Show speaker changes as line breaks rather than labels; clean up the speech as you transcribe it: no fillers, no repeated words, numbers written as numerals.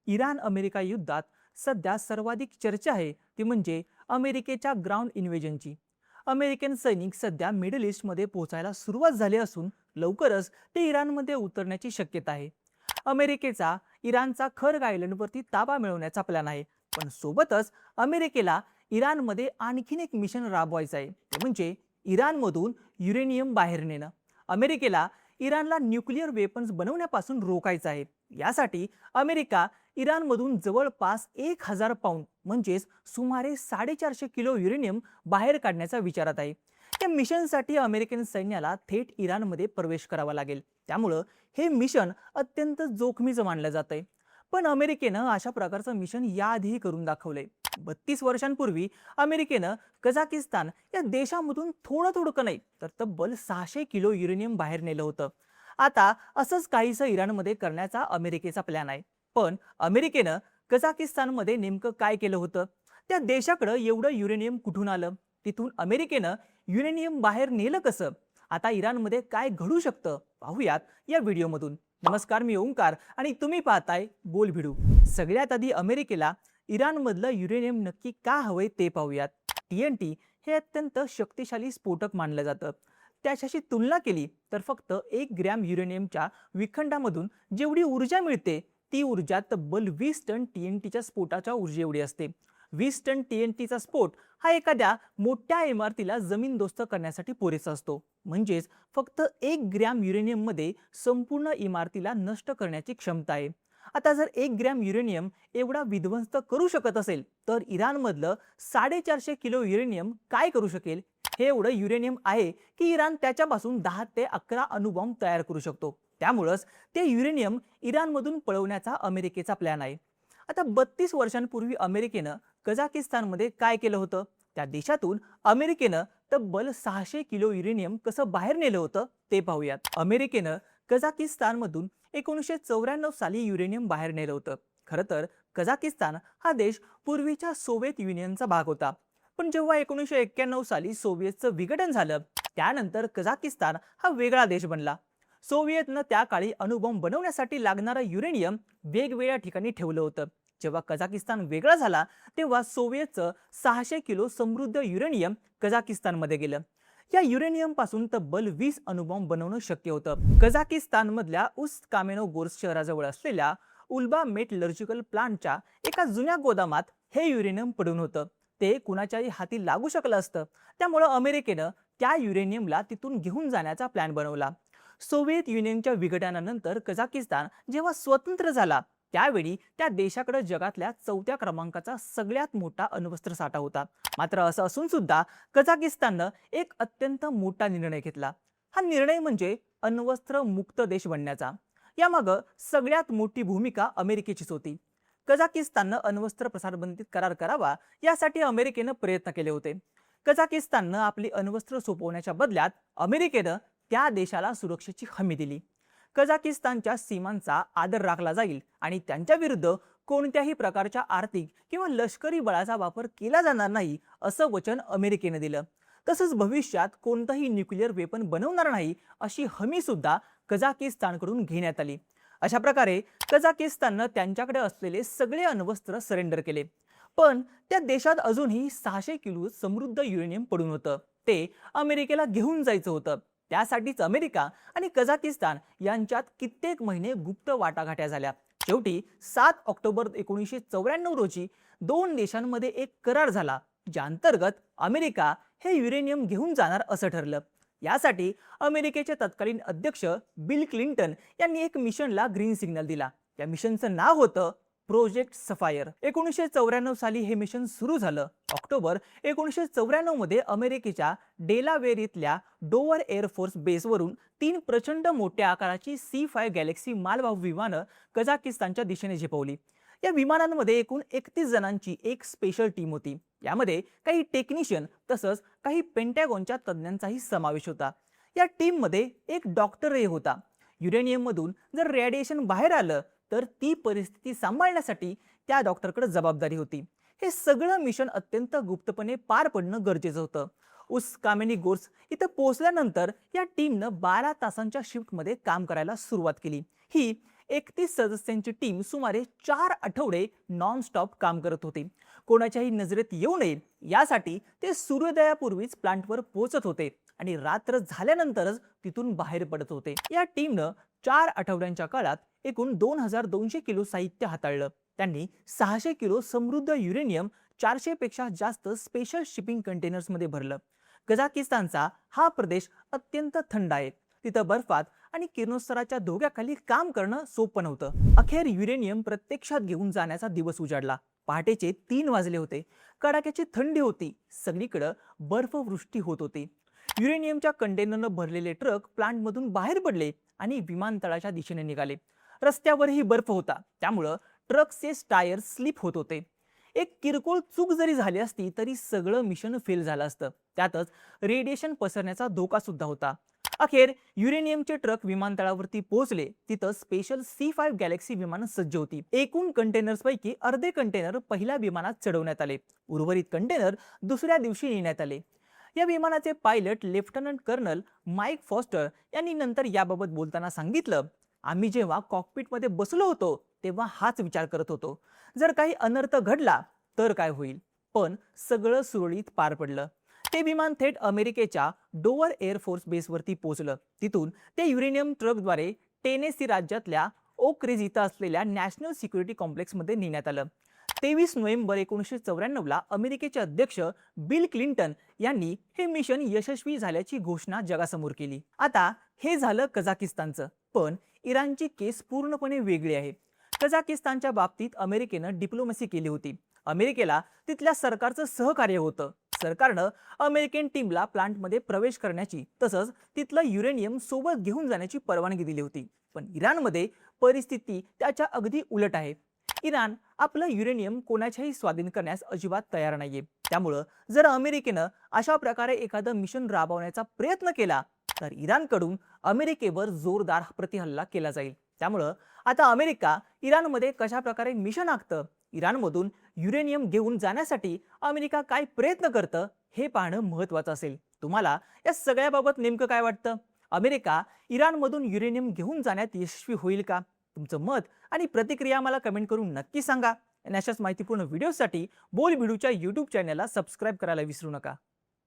Iran America युद्धात सध्या सर्वाधिक चर्चा आहे ती म्हणजे अमेरिकेच्या ग्राउंड इन्व्हेजनची. अमेरिकन सैनिक सध्या मिडल ईस्टमध्ये पोहोचायला सुरुवात झाली असून लवकरच ते इराणमध्ये उतरण्याची शक्यता आहे. अमेरिकेचा इराणचा खर्ग आयलंडवरती ताबा मिळवण्याचा प्लॅन आहे, पण सोबतच अमेरिकेला इराणमध्ये आणखीन एक मिशन राबवायचं आहे, ते म्हणजे इराणमधून युरेनियम बाहेर नेणं. अमेरिकेला इराणला न्यूक्लिअर वेपन्स बनवण्यापासून रोखायचं आहे. यासाठी अमेरिका इराणमधून जवळपास 1000 पाऊंड म्हणजेच सुमारे 450 किलो युरेनियम बाहेर काढण्याचा विचारात आहे. या मिशनसाठी अमेरिकन सैन्याला थेट इराणमध्ये प्रवेश करावा लागेल, त्यामुळं हे मिशन अत्यंत जोखमीचं मानलं जात आहे. पण अमेरिकेनं अशा प्रकारचं मिशन याआधीही करून दाखवलंय. 32 वर्षांपूर्वी अमेरिकेनं कझाकिस्तान या देशामधून थोडं थोडं नाही तर तब्बल 600 किलो युरेनियम बाहेर नेलं होतं. आता असंच काहीसं इराणमध्ये करण्याचा अमेरिकेचा प्लॅन आहे. पण अमेरिकेनं कझाकिस्तानमध्ये नेमकं काय केलं होतं? त्या देशाकडं एवढं युरेनियम कुठून आलं? तिथून अमेरिकेनं युरेनियम बाहेर नेलं कसं? आता इराणमध्ये काय घडू शकतं पाहूयात या व्हिडिओमधून. नमस्कार, मी ओंकार आणि तुम्ही पाहताय बोल भिडू. सगळ्यात आधी अमेरिकेला इराणमधलं युरेनियम नक्की का हवंय ते पाहूयात. TNT हे अत्यंत शक्तिशाली स्फोटक मानलं जातं. त्याच्याशी तुलना केली तर फक्त 1 ग्रॅम युरेनियमच्या विखंडामधून जेवढी ऊर्जा मिळते ती ऊर्जा तब्बल 20 टन TNTच्या स्फोटाच्या ऊर्जे एवढी असते. 20 टन TNTचा स्फोट हा एखाद्या मोठ्या इमारतीला जमीनदोस्त करण्यासाठी पुरेसा असतो. म्हणजेच फक्त 1 ग्रॅम युरेनियममध्ये संपूर्ण इमारतीला नष्ट करण्याची क्षमता आहे. आता जर 1 ग्रॅम युरेनियम एवढा विध्वंस करू शकत असेल तर इराणमधलं 450 किलो युरेनियम काय करू शकेल? हे एवढं युरेनियम आहे की इराण त्याच्यापासून 10 ते 11 अणुबॉम्ब तयार करू शकतो. त्यामुळंच ते युरेनियम इराणमधून पळवण्याचा अमेरिकेचा प्लॅन आहे. आता 32 वर्षांपूर्वी अमेरिकेनं कझाकिस्तानमध्ये काय केलं होतं? त्या देशातून अमेरिकेनं तब्बल 600 किलो युरेनियम कसं बाहेर नेलं होतं ते पाहूयात. अमेरिकेनं कझाकिस्तानमधून 1994 साली युरेनियम बाहेर नेलं होतं. खरं तर कझाकिस्तान हा देश पूर्वीच्या सोव्हिएत युनियनचा भाग होता. पण जेव्हा 1991 साली सोव्हिएतचं विघटन झालं त्यानंतर कझाकिस्तान हा वेगळा देश बनला. सोव्हिएतनं त्या काळी अणुबॉम्ब बनवण्यासाठी लागणारं युरेनियम वेगवेगळ्या ठिकाणी ठेवलं होतं. जेव्हा कझाकिस्तान वेगळा झाला तेव्हा सोव्हिएतचं 600 किलो समृद्ध युरेनियम कझाकिस्तानमध्ये गेलं. या युरेनियम पासून तब्बल 20 अणुबॉम्ब बनवणं शक्य होतं. कझाकिस्तानमधल्या उस्ट कामेनोगोर्स्क शहराजवळ असलेल्या उल्बा मेटलर्जिकल प्लांटच्या एका जुन्या गोदामात हे युरेनियम पडून होतं. ते कुणाच्याही हाती लागू शकलं असतं. त्यामुळं अमेरिकेनं त्या युरेनियमला तिथून घेऊन जाण्याचा प्लॅन बनवला. सोव्हिएत युनियनच्या विघटनानंतर कझाकिस्तान जेव्हा स्वतंत्र झाला त्यावेळी त्या देशाकडे जगातल्या 4थ्या क्रमांकाचा सगळ्यात मोठा अण्वस्त्र साठा होता. मात्र असं असून सुद्धा कझाकिस्ताननं एक अत्यंत मोठा निर्णय घेतला. हा निर्णय म्हणजे अण्वस्त्र मुक्त देश बनण्याचा. यामागं सगळ्यात मोठी भूमिका अमेरिकेचीच होती. कझाकिस्ताननं अण्वस्त्र प्रसारबंदीत करार करावा यासाठी अमेरिकेनं प्रयत्न केले होते. कझाकिस्ताननं आपली अण्वस्त्र सोपवण्याच्या बदल्यात अमेरिकेनं त्या देशाला सुरक्षेची हमी दिली. कझाकिस्तानच्या सीमांचा आदर राखला जाईल आणि त्यांच्या विरुद्ध कोणत्याही प्रकारच्या आर्थिक किंवा लष्करी बळाचा वापर केला जाणार नाही असं वचन अमेरिकेने दिलं. तसंच भविष्यात कोणताही न्यूक्लिअर वेपन बनवणार नाही अशी हमी सुद्धा कझाकिस्तानकडून घेण्यात आली. अशा प्रकारे कझाकिस्ताननं त्यांच्याकडे असलेले सगळे अण्वस्त्र सरेंडर केले. पण त्या देशात अजूनही 600 किलो समृद्ध युरेनियम पडून होतं. ते अमेरिकेला घेऊन जायचं होतं. त्यासाठीच अमेरिका आणि कझाकिस्तान यांच्यात कित्येक महिने गुप्त वाटाघाट्या झाल्या. शेवटी 7 ऑक्टोबर 1994 रोजी दोन देशांमध्ये एक करार झाला, ज्या अंतर्गत अमेरिका हे युरेनियम घेऊन जाणार असं ठरलं. यासाठी अमेरिकेचे तत्कालीन अध्यक्ष बिल क्लिंटन यांनी एक मिशनला ग्रीन सिग्नल दिला. या मिशनचं नाव होतं प्रोजेक्ट सफायर. 1994 साली हे मिशन सुरू झालं. ऑक्टोबर 1994 मध्ये अमेरिकेच्या डेलावेर इथल्या डोवर एअरफोर्स बेसवरून 3 प्रचंड मोठ्या आकाराची C5 गॅलेक्सी मालवाहू विमानं कझाकिस्तानच्या दिशेने झेपवली. या विमानांमध्ये एकूण 31 जणांची एक स्पेशल टीम होती. यामध्ये काही टेक्निशियन तसंच काही पेंटॅगॉनच्या तज्ज्ञांचाही समावेश होता. या टीममध्ये एक डॉक्टरही होता. युरेनियममधून जर रेडिएशन बाहेर आलं तर ती परिस्थिती सांभाळण्यासाठी त्या डॉक्टरकडे जबाबदारी होती. हे सगळं मिशन अत्यंत गुप्तपणे पार पडणं गरजेचं होतं. उस कामेनीगोर्स्क इथं पोहोचल्यानंतर या टीमनं 12 तासांच्या शिफ्टमध्ये काम करायला सुरुवात केली. ही 31 सदस्यांची टीम सुमारे 4 आठवडे नॉन स्टॉप काम करत होते. कोणाच्याही नजरेत येऊ नये यासाठी ते सूर्योदयापूर्वीच प्लांटवर पोहोचत होते आणि रात्र झाल्यानंतरच तिथून बाहेर पडत होते. या टीमनं 4 आठवड्यांच्या काळात एकूण 2200 किलो साहित्य हाताळलं. त्यांनी 600 किलो समृद्ध युरेनियम 400 पेक्षा जास्त स्पेशल शिपिंग कंटेनर्समध्ये भरलं. कझाकिस्तानचा हा प्रदेश अत्यंत थंड आहे. तिथं बर्फात आणि किरणोत्सर्गाच्या धोक्याखाली काम करणं सोपं नव्हतं. अखेर युरेनियम प्रत्यक्षात घेऊन जाण्याचा दिवस उजाडला. पहाटेचे 3 वाजले होते. कडाक्याची थंडी होती. सगळीकडे बर्फवृष्टी होत होती. युरेनियमच्या कंटेनरनं भरलेले ट्रक प्लांटमधून बाहेर पडले आणि विमानतळाच्या दिशेने निघाले. रस्त्यावरही बर्फ होता, त्यामुळं ट्रकचे टायर स्लिप होत होते. एक किरकोळ चूक जरी झाली असती तरी सगळं मिशन फेल झालं असतं. त्यातच रेडिएशन पसरण्याचा धोका सुद्धा होता. अखेर युरेनियमचे ट्रक विमानतळावरती पोहोचले. तिथं स्पेशल C5 गॅलेक्सी विमानं सज्ज होती. एकूण कंटेनर्सपैकी अर्धे कंटेनर पहिल्या विमानात चढवण्यात आले. उर्वरित कंटेनर दुसऱ्या दिवशी नेण्यात आले. या विमानाचे pilot lieutenant colonel Mike Foster यांनी नंतर याबाबत बोलताना सांगितलं, आम्ही जेव्हा कॉकपिटमध्ये बसलो होतो तेव्हा हाच विचार करत होतो, जर काही अनर्थ घडला तर काय होईल. पण सगळं सुरळीत पार पडलं. ते विमान थेट अमेरिकेच्या डोवर एअरफोर्स बेसवरती पोहोचलं. तिथून ते युरेनियम ट्रकद्वारे टेनेसी राज्यातल्या ओक रिज इथं असलेल्या नॅशनल सिक्युरिटी कॉम्प्लेक्समध्ये नेण्यात आलं. 23 नोव्हेंबर 1994ला अमेरिकेचे अध्यक्ष बिल क्लिंटन यांनी हे मिशन यशस्वी झाल्याची घोषणा जगासमोर केली. आता हे झालं कझाकिस्तानचं, पण इराणची केस पूर्णपणे वेगळी आहे. कझाकिस्तानच्या बाबतीत अमेरिकेनं डिप्लोमसी केली होती. अमेरिकेला तिथल्या सरकारचं सहकार्य होतं. सरकारनं अमेरिकन टीमला प्लांटमध्ये प्रवेश करण्याची तसंच तिथलं युरेनियम सोबत घेऊन जाण्याची परवानगी दिली होती. पण इराणमध्ये परिस्थिती त्याच्या अगदी उलट आहे. इराण आपलं युरेनियम कोणाच्याही स्वाधीन करण्यास अजिबात तयार नाहीये. त्यामुळं जर अमेरिकेनं अशा प्रकारे एखादं मिशन राबवण्याचा प्रयत्न केला तर इराणकडून अमेरिकेवर जोरदार प्रतिहल्ला केला जाईल. त्यामुळं आता अमेरिका इराणमध्ये कशा प्रकारे मिशन आखतं, इराणमधून युरेनियम घेऊन जाण्यासाठी अमेरिका काय प्रयत्न करतं हे पाहणं महत्त्वाचं असेल. तुम्हाला या सगळ्याबाबत नेमकं काय वाटतं? अमेरिका इराणमधून युरेनियम घेऊन जाण्यात यशस्वी होईल का? तुमचं मत आणि प्रतिक्रिया मला कमेंट करून नक्की सांगा. आणि अशाच माहितीपूर्ण व्हिडिओसाठी बोल भिडूच्या YouTube चॅनलला सबस्क्राईब करायला विसरू नका.